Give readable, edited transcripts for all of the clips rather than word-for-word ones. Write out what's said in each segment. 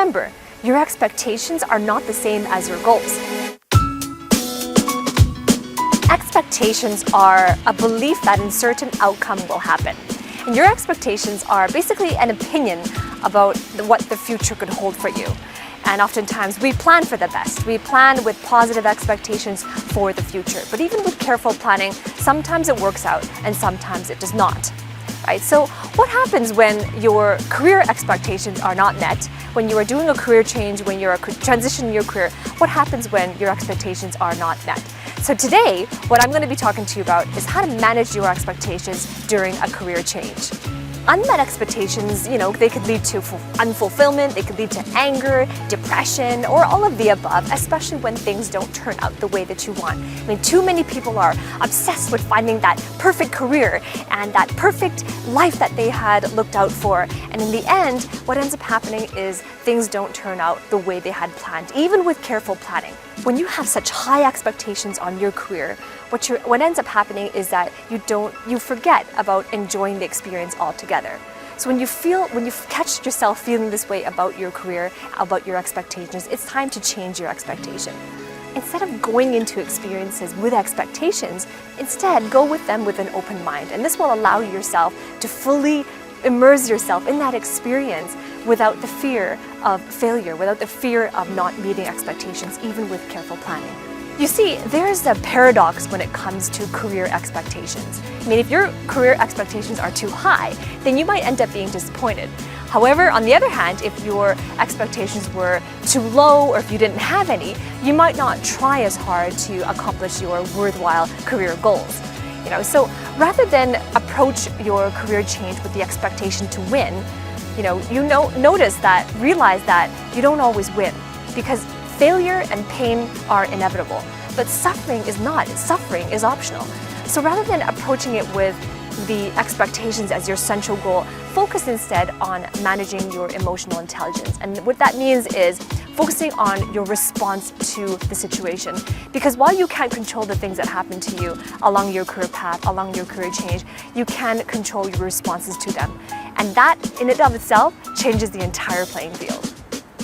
remember, your expectations are not the same as your goals. Expectations are a belief that a certain outcome will happen. And your expectations are basically an opinion about what the future could hold for you. And oftentimes we plan for the best. We plan with positive expectations for the future. But even with careful planning, sometimes it works out and sometimes it does not. Right? So what happens when your career expectations are not met, when you are doing a career change, when you're transitioning your career? What happens when your expectations are not met? So today, what I'm going to be talking to you about is how to manage your expectations during a career change. Unmet expectations, they could lead to unfulfillment, they could lead to anger, depression, or all of the above, especially when things don't turn out the way that you want. I mean, too many people are obsessed with finding that perfect career and that perfect life that they had looked out for. And in the end, what ends up happening is things don't turn out the way they had planned, even with careful planning. When you have such high expectations on your career, what ends up happening is that you forget about enjoying the experience altogether. So when you catch yourself feeling this way about your career, about your expectations, it's time to change your expectation. Instead of going into experiences with expectations, instead go with them with an open mind. And this will allow yourself to fully immerse yourself in that experience without the fear of failure, without the fear of not meeting expectations, even with careful planning. You see, there's a paradox when it comes to career expectations. I mean, if your career expectations are too high, then you might end up being disappointed. However, on the other hand, if your expectations were too low or if you didn't have any, you might not try as hard to accomplish your worthwhile career goals. So rather than approach your career change with the expectation to win, realize that you don't always win, because failure and pain are inevitable, but suffering is not. Suffering is optional. So rather than approaching it with the expectations as your central goal, focus instead on managing your emotional intelligence. And what that means is focusing on your response to the situation. Because while you can't control the things that happen to you along your career path, along your career change, you can control your responses to them. And that, in and of itself, changes the entire playing field.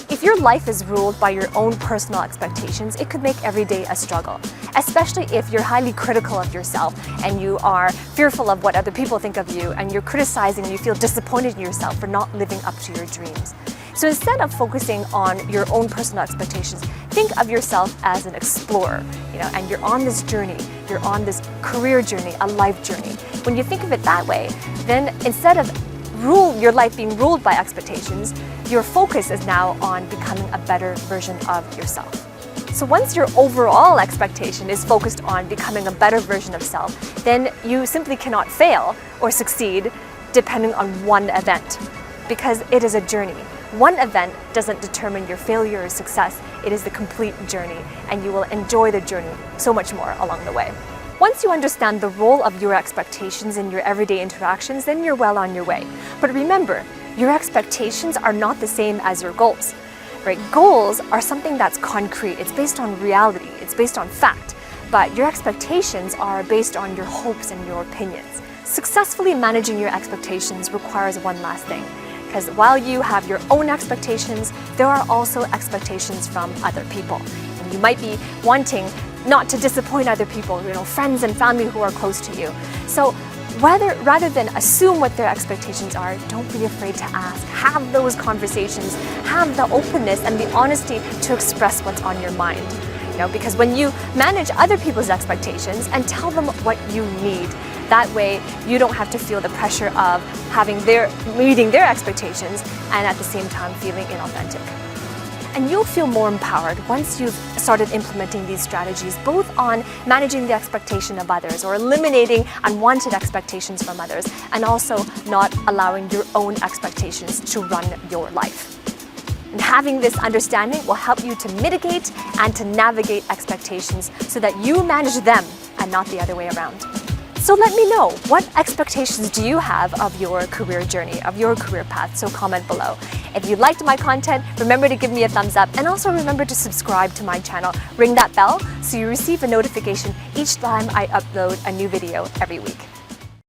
If your life is ruled by your own personal expectations, it could make every day a struggle, especially if you're highly critical of yourself and you are fearful of what other people think of you and you're criticizing and you feel disappointed in yourself for not living up to your dreams. So instead of focusing on your own personal expectations, think of yourself as an explorer, and you're on this journey, you're on this career journey, a life journey. When you think of it that way, then instead of your life being ruled by expectations, your focus is now on becoming a better version of yourself. So once your overall expectation is focused on becoming a better version of self, then you simply cannot fail or succeed depending on one event, because it is a journey. One event doesn't determine your failure or success, it is the complete journey, and you will enjoy the journey so much more along the way. Once you understand the role of your expectations in your everyday interactions, then you're well on your way. But remember, your expectations are not the same as your goals. Right? Goals are something that's concrete. It's based on reality. It's based on fact. But your expectations are based on your hopes and your opinions. Successfully managing your expectations requires one last thing. Because while you have your own expectations, there are also expectations from other people. And you might be wanting not to disappoint other people, friends and family who are close to you. So rather than assume what their expectations are, don't be afraid to ask. Have those conversations, have the openness and the honesty to express what's on your mind. Because when you manage other people's expectations and tell them what you need, that way you don't have to feel the pressure of meeting their expectations and at the same time feeling inauthentic. And you'll feel more empowered once you've started implementing these strategies, both on managing the expectation of others or eliminating unwanted expectations from others, and also not allowing your own expectations to run your life. And having this understanding will help you to mitigate and to navigate expectations so that you manage them and not the other way around. So let me know, what expectations do you have of your career journey, of your career path? So comment below. If you liked my content, remember to give me a thumbs up, and also remember to subscribe to my channel. Ring that bell so you receive a notification each time I upload a new video every week.